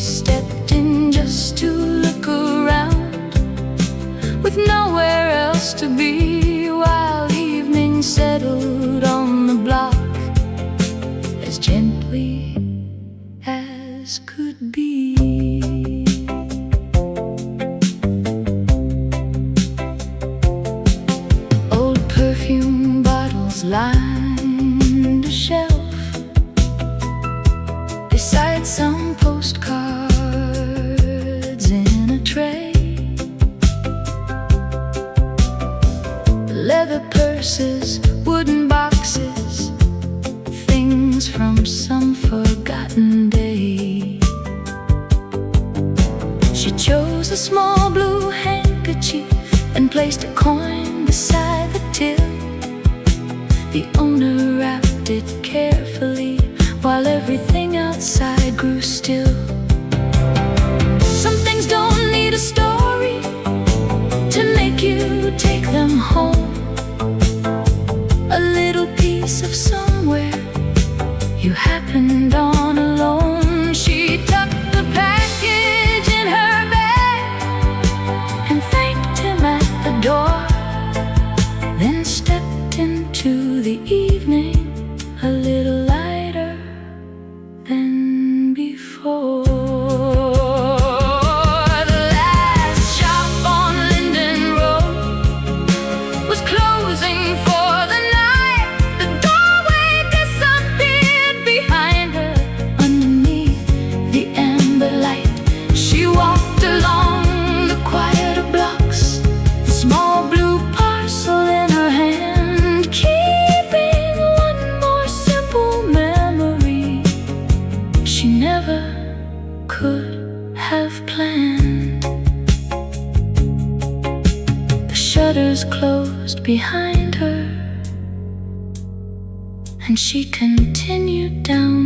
to be, while evening settled on the block as gently as could be. Old perfume bottles lined a shelf beside some postcards in a tray. Leather purses, wooden boxes, things from some forgotten day. She chose a small blue handkerchief and placed a coin beside the till. The owner wrapped it carefully while everything outside grew still. Some things don't need a story to make you take them home. A little piece of somewhere you happened on alone. She tucked the package in her bag and thanked him at the door, then stepped into the evening a little lighter than before. The last shop on Linden Road was closing for the night. The doorway disappeared behind her underneath the amber light. She walked along the quieter blocks, the small blue parcel in her hand, keeping one more simple memory she never could have planned. The shutters closed behind her, and she continued down